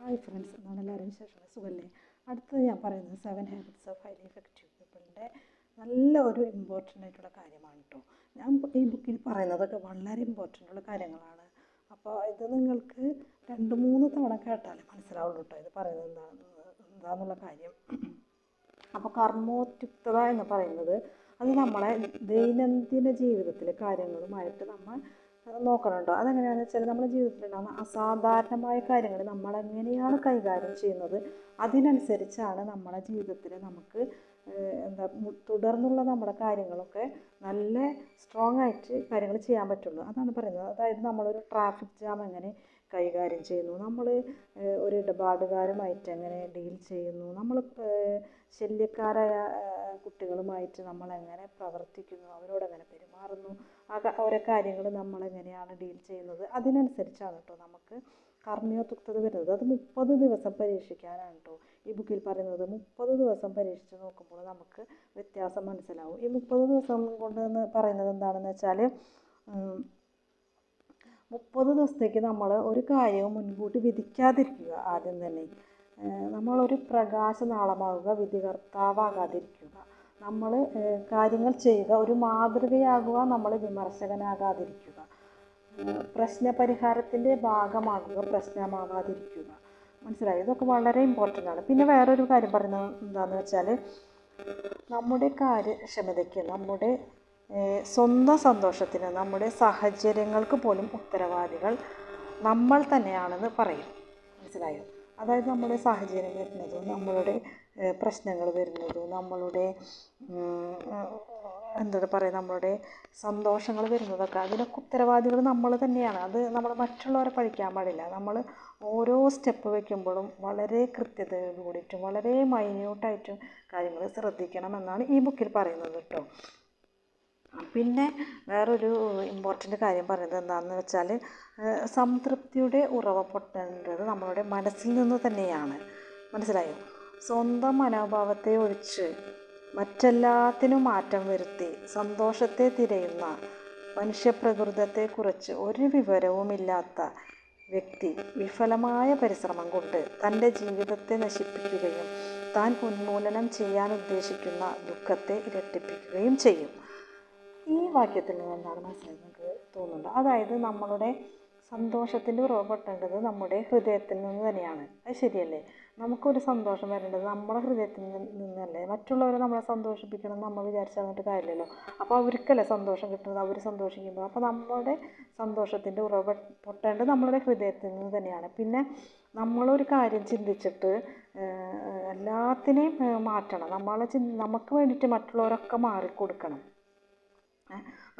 Hi friends, എന്താണ് എല്ലാവരും വിശേഷം? സുഖമല്ലേ? അടുത്തത് ഞാൻ പറയുന്നത് 7 ഹാബിറ്റ്സ് ഓഫ് ഹൈലി എഫക്റ്റീവ് പീപ്പിളിൻ്റെ നല്ല ഒരു ഇമ്പോർട്ടൻ്റ് ആയിട്ടുള്ള കാര്യമാണ് കേട്ടോ. ഞാൻ ഈ ബുക്കിൽ പറയുന്നതൊക്കെ വളരെ ഇമ്പോർട്ടൻ്റ് ഉള്ള കാര്യങ്ങളാണ്. അപ്പോൾ ഇത് നിങ്ങൾക്ക് 2-3 തവണ കേട്ടാലേ മനസ്സിലാവുള്ളൂ കേട്ടോ ഇത് പറയുന്നത് എന്താണെന്നുള്ള കാര്യം. അപ്പോൾ കർമ്മോദ്യുക്തത എന്ന് പറയുന്നത് അത് നമ്മളെ ദൈനംദിന ജീവിതത്തിലെ കാര്യങ്ങളുമായിട്ട് നമ്മൾ നോക്കണുണ്ടോ. അതെങ്ങനെയാണെന്ന് വെച്ചാൽ നമ്മുടെ ജീവിതത്തിലുണ്ടാകുന്ന അസാധാരണമായ കാര്യങ്ങൾ നമ്മളെങ്ങനെയാണ് കൈകാര്യം ചെയ്യുന്നത് അതിനനുസരിച്ചാണ് നമ്മുടെ ജീവിതത്തിൽ നമുക്ക് തുടർന്നുള്ള നമ്മുടെ കാര്യങ്ങളൊക്കെ നല്ല സ്ട്രോങ് ആയിട്ട് കാര്യങ്ങൾ ചെയ്യാൻ പറ്റുള്ളൂ. അതാണ് പറയുന്നത്. അതായത് നമ്മളൊരു ട്രാഫിക് ജാം എങ്ങനെ കൈകാര്യം ചെയ്യുന്നു, നമ്മൾ ഒരു ഇടപാടുകാരുമായിട്ട് എങ്ങനെ ഡീൽ ചെയ്യുന്നു, നമ്മൾ ശല്യക്കാരായ കുട്ടികളുമായിട്ട് നമ്മളെങ്ങനെ പ്രവർത്തിക്കുന്നു, അവരോടെങ്ങനെ പെരുമാറുന്നു, ഓരോ കാര്യങ്ങൾ നമ്മളെങ്ങനെയാണ് ഡീൽ ചെയ്യുന്നത് അതിനനുസരിച്ചാണ് കേട്ടോ നമുക്ക് കർമ്മയോദ്യുക്തത വരുന്നത്. അത് 30 ദിവസം പരീക്ഷിക്കാനാണ് കേട്ടോ ഈ ബുക്കിൽ പറയുന്നത്. 30 ദിവസം പരീക്ഷിച്ച് നോക്കുമ്പോൾ നമുക്ക് വ്യത്യാസം മനസ്സിലാവും. ഈ 30 ദിവസം കൊണ്ട് പറയുന്നത് എന്താണെന്ന് വെച്ചാൽ 30 ദിവസത്തേക്ക് നമ്മൾ ഒരു കാര്യവും മുൻകൂട്ടി വിധിക്കാതിരിക്കുക. ആദ്യം തന്നെ നമ്മളൊരു പ്രകാശനാളമാവുക, വിധികർത്താവാകാതിരിക്കുക. നമ്മൾ കാര്യങ്ങൾ ചെയ്യുക, ഒരു മാതൃകയാകുക, നമ്മൾ വിമർശകനാകാതിരിക്കുക. പ്രശ്നപരിഹാരത്തിൻ്റെ ഭാഗമാകുക, പ്രശ്നമാവാതിരിക്കുക. മനസ്സിലായി? ഇതൊക്കെ വളരെ ഇമ്പോർട്ടൻ്റ് ആണ്. പിന്നെ വേറൊരു കാര്യം പറയുന്നത് എന്താണെന്ന് വെച്ചാൽ നമ്മുടെ കാര്യക്ഷമതയ്ക്ക്, നമ്മുടെ സ്വന്തം സന്തോഷത്തിന്, നമ്മുടെ സാഹചര്യങ്ങൾക്ക് പോലും ഉത്തരവാദികൾ നമ്മൾ തന്നെയാണെന്ന് പറയും. മനസ്സിലായോ? അതായത് നമ്മുടെ സാഹചര്യം വരുന്നതും നമ്മളുടെ പ്രശ്നങ്ങൾ വരുന്നതും നമ്മളുടെ നമ്മളുടെ സന്തോഷങ്ങൾ വരുന്നതൊക്കെ അതിനൊക്കെ ഉത്തരവാദികൾ നമ്മൾ തന്നെയാണ്. അത് നമ്മൾ മറ്റുള്ളവരെ പഴിക്കാൻ പാടില്ല. നമ്മൾ ഓരോ സ്റ്റെപ്പ് വയ്ക്കുമ്പോഴും വളരെ കൃത്യതയോട് കൂടിയിട്ടും വളരെ മൈന്യൂട്ടായിട്ടും കാര്യങ്ങൾ ശ്രദ്ധിക്കണമെന്നാണ് ഈ ബുക്കിൽ പറയുന്നത് കേട്ടോ. പിന്നെ വേറൊരു ഇമ്പോർട്ടൻ്റ് കാര്യം പറയുന്നത് എന്താണെന്ന് വെച്ചാൽ സംതൃപ്തിയുടെ ഉറവ പൊട്ടേണ്ടത് നമ്മളുടെ മനസ്സിൽ നിന്ന് തന്നെയാണ്. മനസ്സിലായോ? സ്വന്തം മനോഭാവത്തെ ഒഴിച്ച് മറ്റെല്ലാത്തിനും മാറ്റം വരുത്തി സന്തോഷത്തെ തിരയുന്ന മനുഷ്യപ്രകൃതത്തെക്കുറിച്ച് ഒരു വിവരവുമില്ലാത്ത വ്യക്തി വിഫലമായ പരിശ്രമം കൊണ്ട് തൻ്റെ ജീവിതത്തെ നശിപ്പിക്കുകയും താൻ ഉന്മൂലനം ചെയ്യാൻ ഉദ്ദേശിക്കുന്ന ദുഃഖത്തെ ഇരട്ടിപ്പിക്കുകയും ചെയ്യും. ഈ വാക്യത്തിൽ നിന്ന് എന്താണ് മനസ്സിലായി നമുക്ക് തോന്നുന്നുണ്ട്? അതായത് നമ്മളുടെ സന്തോഷത്തിൻ്റെ ഉറവ പൊട്ടേണ്ടത് നമ്മുടെ ഹൃദയത്തിൽ നിന്ന് തന്നെയാണ്. അത് ശരിയല്ലേ? നമുക്കൊരു സന്തോഷം വരേണ്ടത് നമ്മുടെ ഹൃദയത്തിൽ നിന്നല്ലേ. മറ്റുള്ളവരെ നമ്മളെ സന്തോഷിപ്പിക്കണം നമ്മൾ വിചാരിച്ചാൽ അങ്ങോട്ട് കാര്യമില്ലല്ലോ. അപ്പോൾ അവർക്കല്ലേ സന്തോഷം കിട്ടുന്നത്, അവർ സന്തോഷിക്കുമ്പോൾ. അപ്പോൾ നമ്മുടെ സന്തോഷത്തിൻ്റെ ഉറവ പൊട്ടേണ്ടത് നമ്മളുടെ ഹൃദയത്തിൽ നിന്ന് തന്നെയാണ്. പിന്നെ നമ്മളൊരു കാര്യം ചിന്തിച്ചിട്ട് എല്ലാത്തിനെയും മാറ്റണം. നമുക്ക് വേണ്ടിയിട്ട് മറ്റുള്ളവരൊക്കെ മാറിക്കൊടുക്കണം.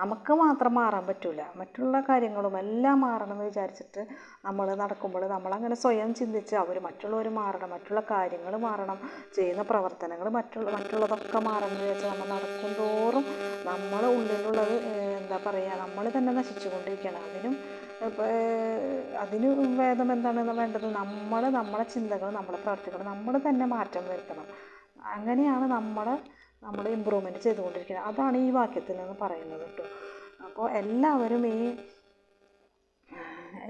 നമുക്ക് മാത്രം മാറാൻ പറ്റില്ല. മറ്റുള്ള കാര്യങ്ങളും എല്ലാം മാറണമെന്ന് വിചാരിച്ചിട്ട് നമ്മൾ നടക്കുമ്പോൾ നമ്മളങ്ങനെ സ്വയം ചിന്തിച്ച് മറ്റുള്ളവർ മാറണം, മറ്റുള്ള കാര്യങ്ങൾ മാറണം, ചെയ്യുന്ന പ്രവർത്തനങ്ങൾ മറ്റുള്ളതൊക്കെ മാറണം എന്ന് വിചാരിച്ച് നമ്മൾ നടക്കും തോറും നമ്മളെ ഉള്ളിലുള്ളത് നമ്മൾ തന്നെ നശിച്ചുകൊണ്ടിരിക്കുകയാണ്. അതിന് ഭേദം എന്താണെന്ന് വേണ്ടത്? നമ്മളെ ചിന്തകൾ, നമ്മളെ പ്രവർത്തികൾ നമ്മൾ തന്നെ മാറ്റം വരുത്തണം. അങ്ങനെയാണ് നമ്മൾ ഇമ്പ്രൂവ്മെൻറ്റ് ചെയ്തുകൊണ്ടിരിക്കുന്നത്. അതാണ് ഈ വാക്യത്തിൽ നിന്ന് പറയുന്നത് കേട്ടോ. അപ്പോൾ എല്ലാവരും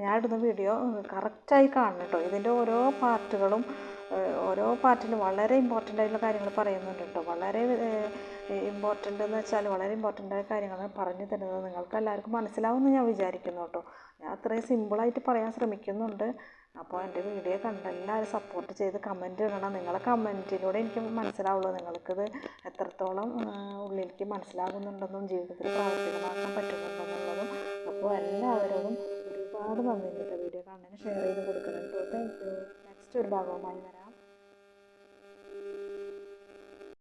ഞാൻ ഇടുന്ന വീഡിയോ കറക്റ്റായി കാണണം കേട്ടോ. ഇതിൻ്റെ ഓരോ പാർട്ടിലും വളരെ ഇമ്പോർട്ടൻ്റ് ആയിട്ടുള്ള കാര്യങ്ങൾ പറയുന്നുണ്ട് കേട്ടോ. വളരെ ഇമ്പോർട്ടൻ്റ് എന്ന് വെച്ചാൽ വളരെ ഇമ്പോർട്ടൻ്റ് ആയ കാര്യങ്ങൾ പറഞ്ഞു തരുന്നത് നിങ്ങൾക്ക് എല്ലാവർക്കും മനസ്സിലാവുമെന്ന് ഞാൻ വിചാരിക്കുന്നു കേട്ടോ. ഞാൻ അത്രയും സിമ്പിളായിട്ട് പറയാൻ ശ്രമിക്കുന്നുണ്ട്. അപ്പോൾ എൻ്റെ വീഡിയോ കണ്ട് എല്ലാവരും സപ്പോർട്ട് ചെയ്ത് കമൻറ്റ് ഇടണം. നിങ്ങളെ കമൻറ്റിലൂടെ എനിക്ക് മനസ്സിലാവുള്ളൂ നിങ്ങൾക്കിത് എത്രത്തോളം ഉള്ളിലേക്ക് മനസ്സിലാകുന്നുണ്ടെന്നും ജീവിതത്തിൽ പ്രാവർത്തികമാക്കാൻ പറ്റുന്നുണ്ടെന്നുള്ളതും. അപ്പോൾ എല്ലാവരോടും ഒരുപാട് നന്ദി. വീഡിയോ കാണുന്നതിന് ഷെയർ ചെയ്ത് കൊടുക്കണം കേട്ടോ. Thank you. നെക്സ്റ്റ് ഒരു ഭാഗവുമായി വരാം.